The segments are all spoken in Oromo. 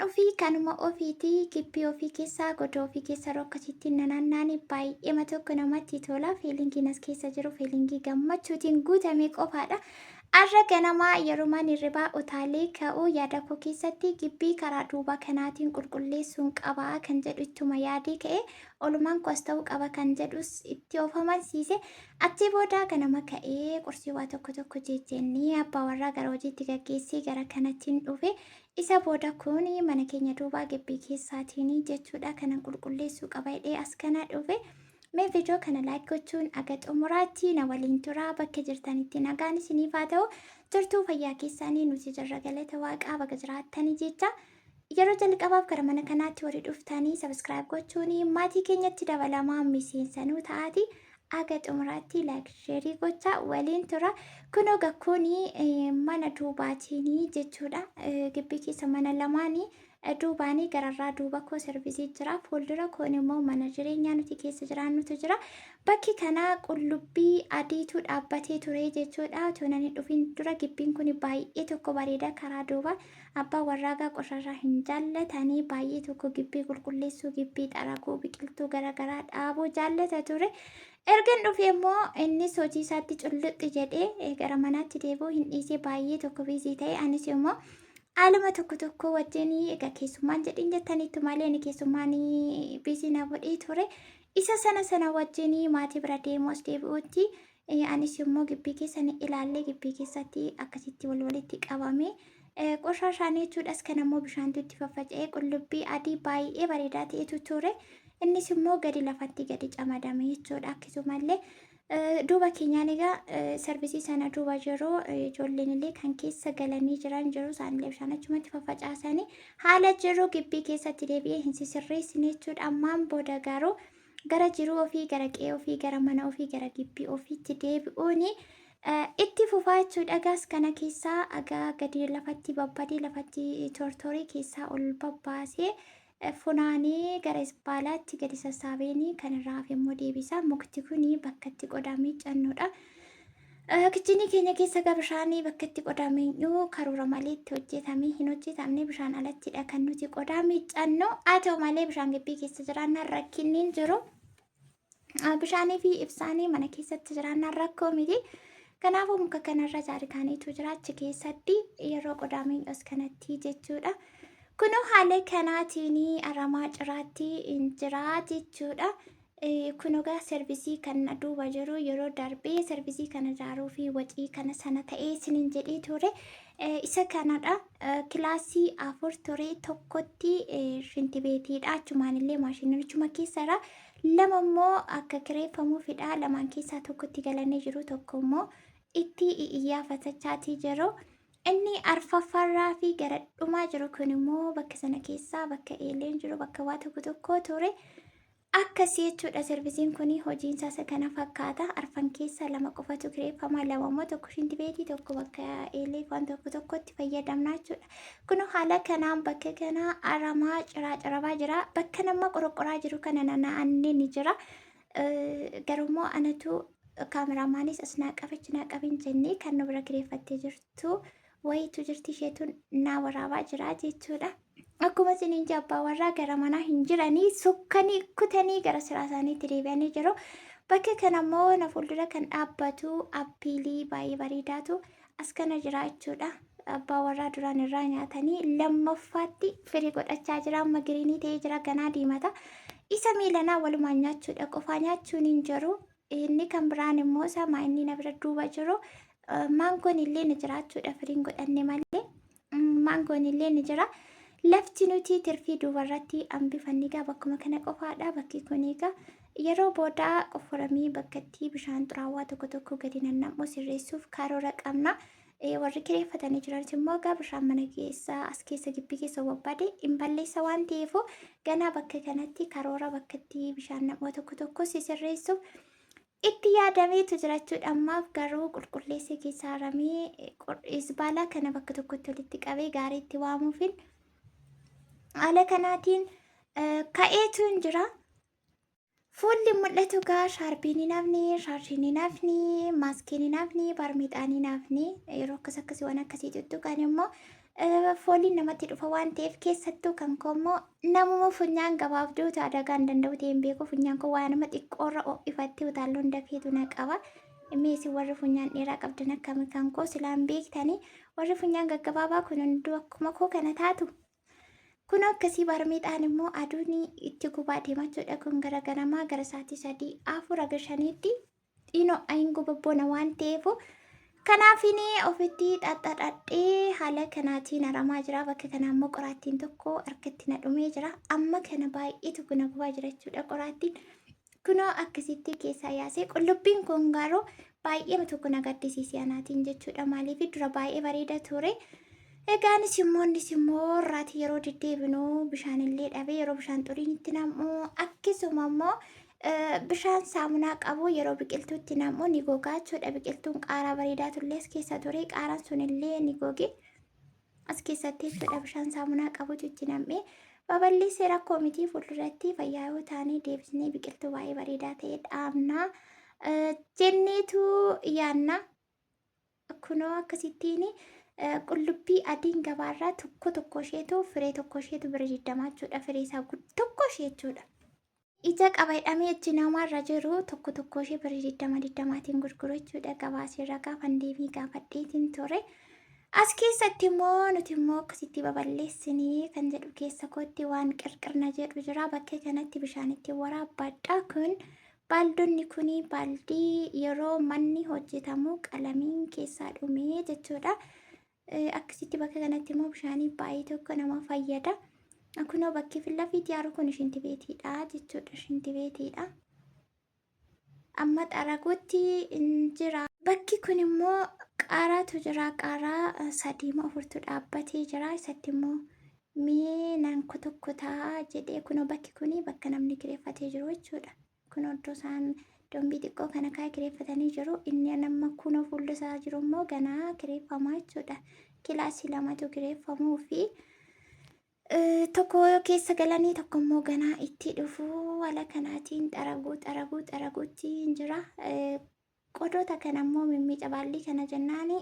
ofii kanuma ofiitii gibbii ofii keessaa godoo ofii keessa rokkasitti nanaannaan baay'eema tokko namatti tola. Fiilingiin as keessa jiru fiilingii gammachuutiin guutamee qofaadha. Arra ganamaa yeromaan hirribaa utaalee ka'uu yaada koo keessatti gibbii karaa duubaa kanaatiin qulqulleessuun qabaa kan jedhu ittuma yaadii ka'e olumaan kos ta'uu qaba kan jedhus itti of amansiise achi booda ganama ka'ee qursii waa tokko tokko jejjennee abbaa warraa gara hojiitti gaggeessee gara kanattiin dhufe isa booda kun mana keenya duubaa gibbii keessaatiin jechuudha kanan qulqulleessuu qaba hidhee as kana dhufe. Mee viidiyoo kana laayik gochuun aga xumuraatti na waliin turaa bakka jirtanitti nagaan isiniif haa ta'u jirtuu fayyaa keessaanii nuti jirra galata waaqaa baga jiraattanii jecha yeroo jalqabaaf gara mana kanaatti warri dhuftanii sabiskiraayib gochuun maatii keenyatti dabalamaa miseensanuu ta'aati aga xumuraatti laayik sheerii gochaa waliin tura kunoo gakkuun mana duubaatiin jechuudha gibbii keessa mana lamaanii. Duubaanii gararraa duuba koo servisii jira fuuldura koon immoo mana jireenyaa nuti keessa jiraannutu jira bakki kanaa qullubbii adiitu dhaabbatee ture jechuudha otoo nani dhufin dura gibbiin kun baay'ee tokko bareeda karaa duuba abbaa warraagaa qoshashaa hin jaallatanii baay'ee tokko gibbii qulqulleessuu gibbii xaraguu biqiltuu garagaraa dhaabuu jaallata ture ergan dhufe immoo innis hojii isaatti culluqqi jedhee gara manaatti deebi'uu hin dhiisee baay'ee tokko biizii ta'e anis immoo Aluma tokko wajjin egaa keessummaan jedhin jettaniitu malee ani keessummaan biizii na godhee ture. Isa sana wajjin maatii bira deemuus deebi'uutti anis immoo gibbii keessan ilaallee gibbii keessatti akkasitti walitti qabame. Qoshashaan jechuudhas kan immoo bishaantu itti faffaca'ee qullubbii adii baay'ee bareedaa ta'etu ture. Innis immoo gadi lafatti gadi camadame jechuudha akkasumallee. Duuba keenyaan egaa servisii sana duuba jiru ijoolleen illee kan keessa galanii jiran jiru isaanillee bishaan achumatti faffacaasanii haala jiru gibbii keessatti deebi'ee hin sisirreessine jechuudha ammaan booda garuu gara jiruu ofii gara qe'ee ofii gara mana ofii gara gibbii ofiitti deebi'uun itti fufaa jechuudha gaas kana keessaa agaa gadi lafatti babbadee lafatti tortorii keessaa ol babbaasee. Funaanii gara ispaalaatti gadi sassaabeenii kan irraa hafe immoo deebisaa mukti kuni bakka itti qodaa miiccannoodha. Kichinii keenya keessa gaa bishaanii bakka itti qodaa miiccuu karoora malee itti hojjetamee hin hojjetamne bishaan alattidha kan nuti qodaa miiccannu haa ta'u malee bishaan gibbii keessa jiraannaan rakkinni hin jiru. Bishaanii fi ibsaanii mana keessatti jiraannaan rakkoo miti. Kanaafuu muka kanarra jaarkaaniitu jira achi keessatti yeroo qodaa miiccus kanatti jechuudha. Kunoo haala kanaatiin aramaa ciraatti jira jechuudha. Kunoo gaa servisii kan duuba jiru yeroo darbee servisii kana ijaaruu fi wacii kana sana ta'ee isiniin jedhee ture. Isa kanadha. Kilaasii 4 ture tokkotti shintibeetiidha. Achumaanillee maashinichuma keessarra lama immoo akka kireeffamuufidha. Lamaan keessaa tokkotti galanii jiru tokko immoo itti iyyaafatachaatii jiru. Inni arfaffaarraa fi gara dhumaa jiru kun immoo bakka sana keessaa bakka eeleen jiru bakka waa tokko ture akkasii jechuudha servisiin kun hojiin isaa kana fakkaata arfan keessaa lama qofatu kireeffama lama immoo tokko shintibeetii tokko bakka eelee waan tokkotti fayyadamna jechuudha kun haala kanaan bakka kana aramaa cirabaa jira bakka nama qorqoraa jiru kana naannee ni jira garummoo anatu kaameramaanis as naaqabin jennee kan nu bira kireeffattee jirtu. Wayitu jirti isheetuun naa waraabaa jira jechuudha. Akkuma isiniin abbaa warraa gara manaa hin jiranii sukkanii kutanii gara siraa isaaniitti deebi'anii jiru. Bakka kana immoo na fuuldura kan dhaabbatu appiilii baay'ee bareedaatu as kana jira jechuudha. Abbaa warraa duraan irraa nyaatanii lammaffaatti firii godhachaa jira amma giriinii ta'ee jira ganaa diimata. Isa miilanaa walumaan nyaachuudha qofaa nyaachuun hin jiru. Inni kan biraan immoo sama inni na bira duuba jiru. Maangoon illee ni jira jechuudha firiin godhanne malee maangoon illee ni jira lafti nuti tirfii duubarratti hambifanni gaa bakkuma kana qofaadha bakki kun egaa yeroo booda qoforamii bakkatti bishaan xuraawaa tokko gadi nanna'u sirreessuuf karoora qabna warri kireeffatanii jiran immoo gaa bishaan mana keessa as keessa gibbii keessa wabbaade hin balleessa waan ta'eef ganaa bakka kanatti karoora bakkatti bishaan na'u tokko sirreessuuf itti yaadameetu jirachuudha ammaaf garuu qulqulleessee keessa haramee isbaalaa kana bakka tokkotti walitti qabee gaarii itti waamuufin haala kanaatiin ka'eetu hin jira. Fuulli mul'atu gaa shaarbiin hin hafne, shaarshiin hin hafne, maaskiin hin hafne, baarmexaan hin hafne yeroo akkasii waan akkasii tuttuqan immoo fooliin namatti dhufa waan ta'eef keessattuu kan koommoo namuma funyaan gabaabduu adagaa hin danda'u ta'een beeku funyaan kun waa nama xiqqoorra ifattee utaalloon dafeetu na qaba. Meesii warri funyaan dheeraa qabdan akkami kan koo silaan beektanii warri funyaan gaggabaabaa kun hunduu akkuma koo kana taatu. Kun akkasii barmiidhaan immoo aduun itti gubaa deemachuudha kun garagaramaa gara sa'aatii 3-4 dhiinoo ayin gubabboona waan ta'eefu. Kanaafini ofitti xaxxadhee haala kanaatiin aramaa jira. Bakka kana immoo qoraattiin tokko harkatti na dhumee jira. Amma kana baay'eetu kuna gubaa jira jechuudha qoraattiin. Kunoo akkasitti keessaa yaasee qullubbiin kun garuu baay'ee tokko na gaddisiisee anaatiin jechuudha. Maaliif dura baay'ee bareeda ture. Egaanis immoo irraati yeroo deddeebinu bishaanillee dhabee yeroo bishaan xuriin itti nam'u akkasuma immoo bishaan saamunaa qabu yeroo biqiltuutti nam'u ni gogaa jechuudha. Biqiltuun qaaraa bareedaa tullee as keessa ture. Qaaraan sunillee ni goge as keessatti jechuudha. Bishaan saamunaa qabutu itti nam'ee babal'isee rakkoo mitii fuulduratti fayyaa yoo taane deebisnee biqiltuu baay'ee bareedaa ta'e dhaabna jenneetu yaanna. Kunoo akkasittiin qullubbii adiin gabaarraa tokko isheetu firee tokko isheetu bira jiddamaa jechuudha. Firee isaa tokko ishee jechuudha. Ija qaba hidhamee achi namarra jiru tokko ishee bira 20-20tiin gurguru jechuudha. Gabaasirra gaafan deebii gaafadheetiin ture. As keessatti immoo nuti immoo akkasitti babal'eessinii kan jedhu keessa kootti waan qirqirna jedhu jira. Bakka kanatti bishaan itti waraabbadha. Kun baaldonni kuni baaldii yeroo manni hojjetamu qalamiin keessaa dhumee jechuudha. Akkasitti bakka kanatti immoo bishaanii baay'ee tokko nama fayyada. Kunoo bakki fillafiitti yaaru kun shinti beetiidha jechuudha. Shinti beetiidha. Amma xaraguutti jira. Bakki kun immoo qaaraatu jira. Qaaraa 3-4 dhaabbatee jira. Isatti immoo mee nan kutaa jedhee kunoo bakki kun bakka namni kireeffatee jiru jechuudha. Kunoo iddoo isaan dombii xiqqoo kana kaa'ee kireeffatanii jiru. Inni nama kunoo fuullisaa jiru immoo ganaa kireeffamaa jechuudha. Kilaasii 2tu kireeffamuu fi tokko keessa galanii tokko immoo ganaa itti dhufuu haala kanaatiin xaraguutti jira. Qodoota kana immoo mimmiica baallii kana jennaani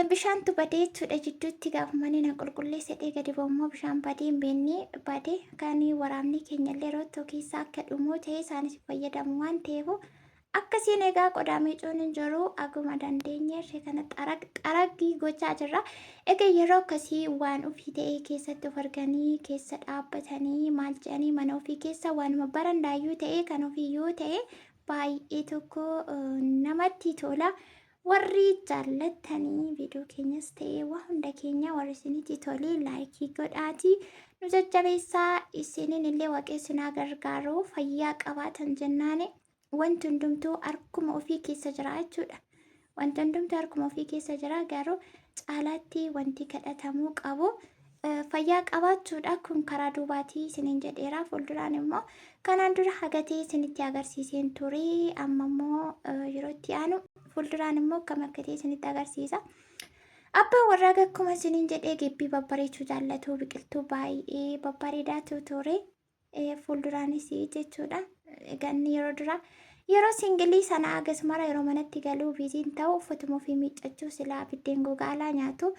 bishaantu badee jechuudha. Jidduutti gaafamanii na qulqulleessadhee gadi bu'ammoo bishaan badee hin beekne badee kan waraabni keenya illee yeroo tokko keessa akka dhumuu ta'ee isaanis fayyadamu waan ta'eef akkasiin egaa qodaa miicuun hin jiru. Aguma dandeenye ishee kana xaraggii gochaa jirra. Egaa yeroo akkasii waan ofii ta'ee keessatti of arganii keessa dhaabbatanii maal jedhanii mana ofii keessa waanuma barandaayyuu ta'ee kan ofiiyyuu ta'e baay'ee tokko namatti tola. Warri jaallattanii viidiyoo keenyas ta'ee waa hunda keenya warri isinitti tolee laayikii godhaatii nu jajjabeessaa. Isiniin illee waaqessinaa gargaaruu fayyaa qabaatan jennaani. Wanti hundumtuu harkuma ofii keessa jira jechuudha. Wanti hundumtuu harkuma ofii keessa jira garuu caalaatti wanti kadhatamuu qabu fayyaa qabaachuudha. Kun karaa duubaatii isiniin jedheera. Fuulduraan immoo kanaan dura hagatee isinitti agarsiiseen ture. Amma immoo yeroo itti aanu fuulduraan immoo akkam akka ta'e isinitti agarsiisa. Abbaan warraa akkuma isiniin jedhee gibbii babbareechuu jaallatu biqiltuu baay'ee babbareedaatu ture. Fuulduraanis jechuudha. Ganni yeroo dura yeroo singilii sana agasmara yeroo manatti galuu biiziin ta'u uffatuma ofii miiccachuu silaa biddeen gogaalaa nyaatu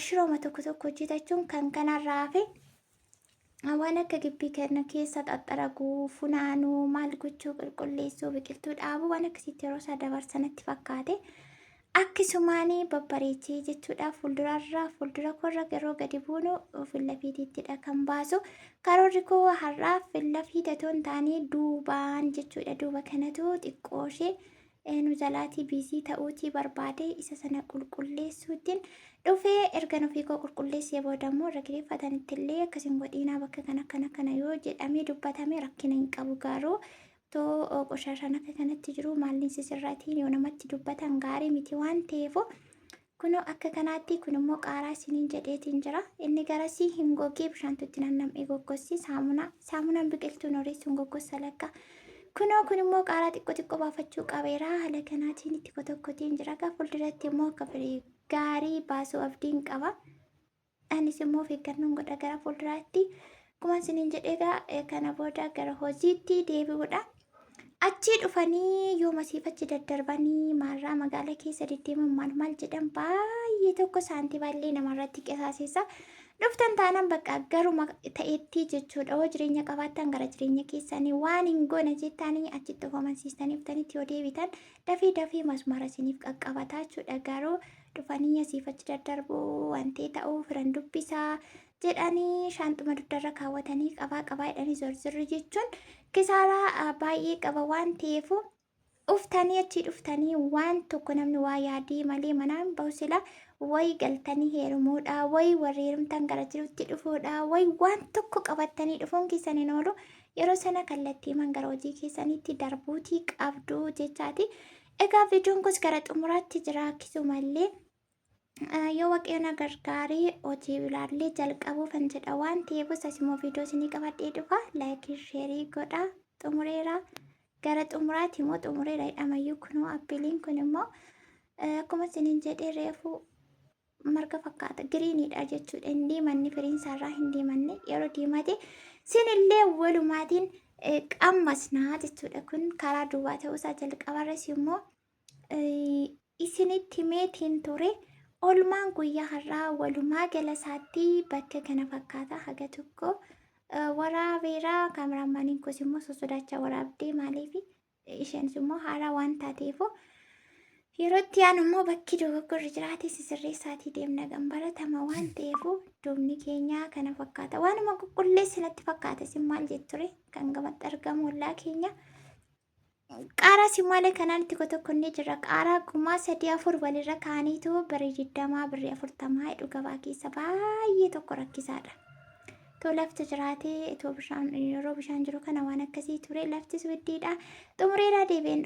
shirooma tokko hojjetachuun kan kanarraa hafe waan akka gibbii kana keessa xaxxaraguu funaanuu maal gochuu qulqulleessuu biqiltuu dhaabuu waan akkasitti yeroo isaa dabarsanatti fakkaate. Akkasumaanii babbareechee jechuudha. Fuuldura korra yeroo gadi buunu fillafiitiittidha kan baasu. Karoorri koo har'aa fillafiita otoo hin taane duubaan jechuudha. Duuba kanatu xiqqooshee nu jalaatii biizii ta'uutii barbaade isa sana qulqulleessuutiin dhufee erga ofii koo qulqulleessee booda immoo irra kireeffatanitti illee akkasiin godhiinaa bakka kana yoo jedhamee dubbatame rakkina hin qabu garuu. Qoshashaan akka kanatti jiru maalin sisirraatiin yoo namatti dubbatan gaarii miti waan ta'eef kunoo akka kanaatti kun immoo qaaraa isiniin jedheetiin jira. Inni garasii hin gogee bishaantutti nannam'ee goggossi saamunaan biqiltuun horeessuun goggossa lakka. Kunoo kun immoo qaaraa xiqqoo baafachuu qabeera. Haala kanaatiin itti kotokkotiin jira. Fuulduratti immoo akka gaarii baasuu abdiin qaba. Anis immoo of eeggannoon godha gara fuulduraatti. Akkuma isiniin jedheegaa kana booda gara hojiitti deebi'uudha. Achii dhufanii yoo masiifachi daddarbanii maarraa magaalaa keessa deddeeman maal jedhan baay'ee tokko saantiibaallee namarratti qisaasessa. Dhuftan taanaan bakka garuma ta'etti jechuudha. Hoo jireenya qabaattan gara jireenya keessanii waan hin goone jettanii achitti of amansiistanii dhuftanitti yoo deebitan dafii masmara isiniif qaqqabataa jechuudha. Garuu dhufanii asiifachi daddarbuu wantee ta'uu firan dubbisaa jedhanii shaanxuma dugdarra kaawwatanii qabaa jedhanii zorzirri jechuun kisaaraa baay'ee qaba waan ta'eef dhuftanii achii dhuftanii waan tokko namni waa yaadii malee manaan bahu sila wayi galtanii heerumuudha wayi warri heerumtan gara jirutti dhufuudha wayi waan tokko qabattanii dhufuun keessaniin oolu yeroo sana kallattii gara hojii keessanitti darbuutii qabdu jechaati. Egaa viidiyoon kun gara xumuraatti jira akkasumallee yoo waaqayyoon gargaaree hojii ilaallee jalqabuu kan jedha waan ta'eef immoo viidiyoo isinii qabadhee dhufa laayikii sheerii godha xumureera gara xumuraatti immoo xumureera jedhamayyuu kunoo appiliin kun immoo akkuma isiniin jedhee reefu marga fakkaata giriiniidha jechuudha hin diimanne firiin isaarraa hin diimanne yeroo diimate sinillee walumaatiin qammasnaa jechuudha kun karaa duwwaa ta'uusaa jalqabarras immoo isinitti meetiin ture. Olmaan guyyaa har'aa walumaa gala isaatti bakka kana fakkaata haga tokko waraabeera kaameraamaaniin kun immoo sosodaachaa waraabdee maaliif isheenis immoo haala waan taateef yeroo itti aanu immoo bakki dogoggorri jiraate sisirreessaatii deemna kan baratama waan ta'eef duubni keenyaa kana fakkaata waanuma qulqulleessinatti fakkaata isin maal jetture kan gamatti argamu ollaa keenya. Qaaraa simaalee kanaan itti kotokkonnee jira. Qaaraa gumaa 3-4 walirra kaaniitu birrii 20 birrii 40 jedhu gabaa keessa baay'ee tokko rakkisaadha. Too lafti jiraatee itoo bishaan yeroo bishaan jiru kana waan akkasii ture laftis widdiidha. Xumureedhaa deebiin